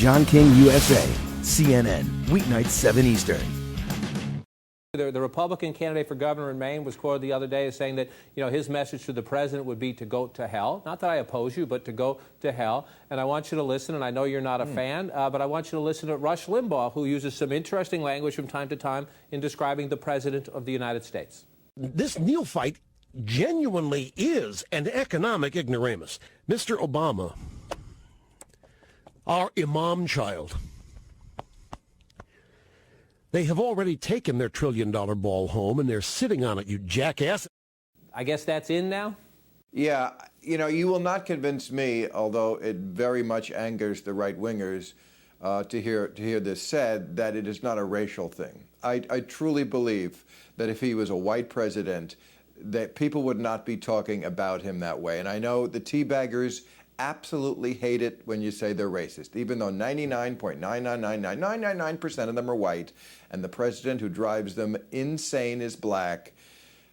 John King, USA, CNN, weeknights 7 Eastern. The Republican candidate for governor in Maine was quoted the other day as saying that, his message to the president would be to go to hell. Not that I oppose you, but to go to hell. And I want you to listen, and I know you're not a fan, but I want you to listen to Rush Limbaugh, who uses some interesting language from time to time in describing the president of the United States. This neophyte genuinely is an economic ignoramus. Mr. Obama, our imam-child. They have already taken their trillion-dollar ball home, and they're sitting on it, you jackass. I guess that's in now? Yeah, you will not convince me, although it very much angers the right-wingers to hear this said, that it is not a racial thing. I truly believe that if he was a white president, that people would not be talking about him that way. And I know the teabaggers absolutely hate it when you say they're racist, even though 99.9999999% of them are white, and the president who drives them insane is black.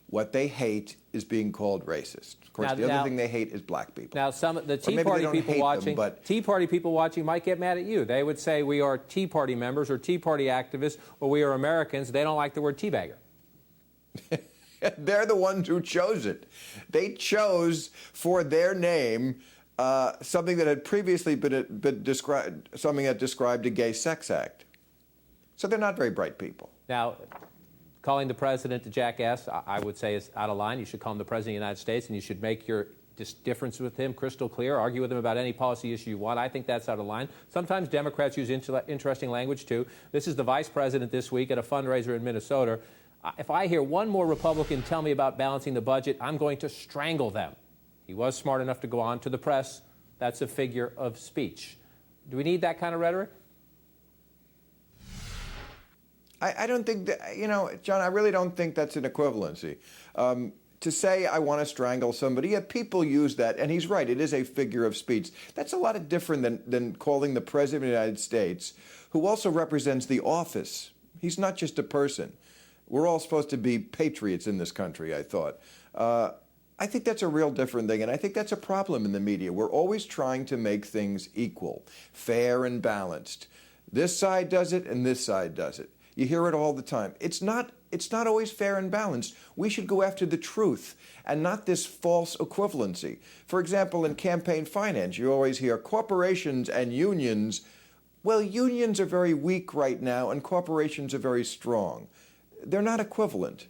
What they hate is being called racist. Of course, the other thing they hate is black people. Now, some of the Tea Party people watching, Tea Party people watching might get mad at you. They would say we are Tea Party members or Tea Party activists, or we are Americans. They don't like the word teabagger. They're the ones who chose it. They chose for their name something that had previously been described, something that described a gay sex act. So they're not very bright people. Now, calling the president a jackass, I would say, is out of line. You should call him the president of the United States, and you should make your difference with him crystal clear. Argue with him about any policy issue you want. I think that's out of line. Sometimes Democrats use interesting language, too. This is the vice president this week at a fundraiser in Minnesota. If I hear one more Republican tell me about balancing the budget, I'm going to strangle them. He was smart enough to go on to the press. That's a figure of speech. Do we need that kind of rhetoric? I don't think that, John, I really don't think that's an equivalency. To say I want to strangle somebody, yeah, people use that, and he's right, it is a figure of speech. That's a lot different than calling the President of the United States, who also represents the office. He's not just a person. We're all supposed to be patriots in this country, I thought. I think that's a real different thing, and I think that's a problem in the media. We're always trying to make things equal, fair and balanced. This side does it, and this side does it. You hear it all the time. It's not always fair and balanced. We should go after the truth and not this false equivalency. For example, in campaign finance, you always hear corporations and unions. Well, unions are very weak right now, and corporations are very strong. They're not equivalent.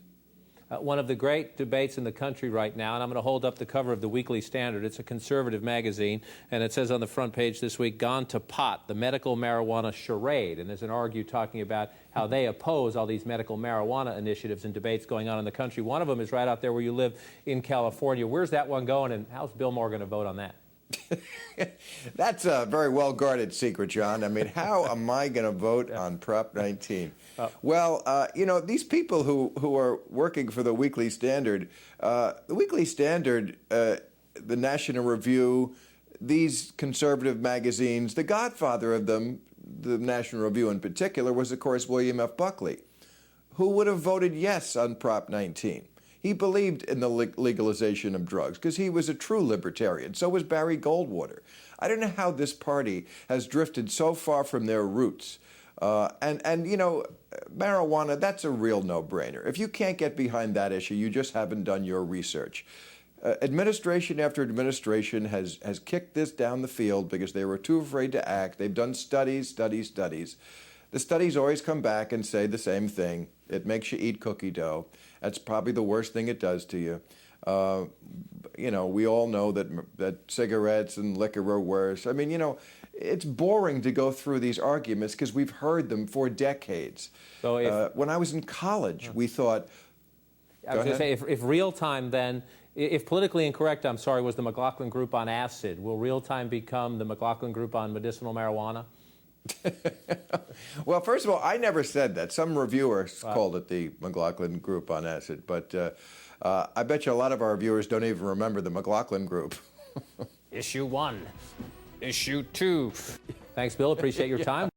One of the great debates in the country right now, and I'm going to hold up the cover of the Weekly Standard. It's a conservative magazine, and it says on the front page this week, "Gone to pot, the medical marijuana charade." And there's an argue talking about how they oppose all these medical marijuana initiatives and debates going on in the country. One of them is right out there where you live in California. Where's that one going, and how's Bill Maher going to vote on that? That's a very well-guarded secret, John. I mean, how am I going to vote on Prop 19? Well, these people who are working for the Weekly Standard, the National Review, these conservative magazines, the godfather of them, the National Review in particular, was, of course, William F. Buckley, who would have voted yes on Prop 19. He believed in the legalization of drugs because he was a true libertarian. So was Barry Goldwater. I don't know how this party has drifted so far from their roots. Marijuana, that's a real no-brainer. If you can't get behind that issue, you just haven't done your research. Administration after administration has kicked this down the field because they were too afraid to act. They've done studies. The studies always come back and say the same thing. It makes you eat cookie dough. That's probably the worst thing it does to you. We all know that cigarettes and liquor are worse. I mean, it's boring to go through these arguments because we've heard them for decades. So when I was in college, we thought... I was going to say, if real-time then, if politically incorrect, was the McLaughlin Group on acid, will real-time become the McLaughlin Group on medicinal marijuana? Well, first of all, I never said that. Some reviewers called it the McLaughlin Group on acid, but I bet you a lot of our viewers don't even remember the McLaughlin Group. Issue 1, Issue 2. Thanks, Bill. Appreciate your time.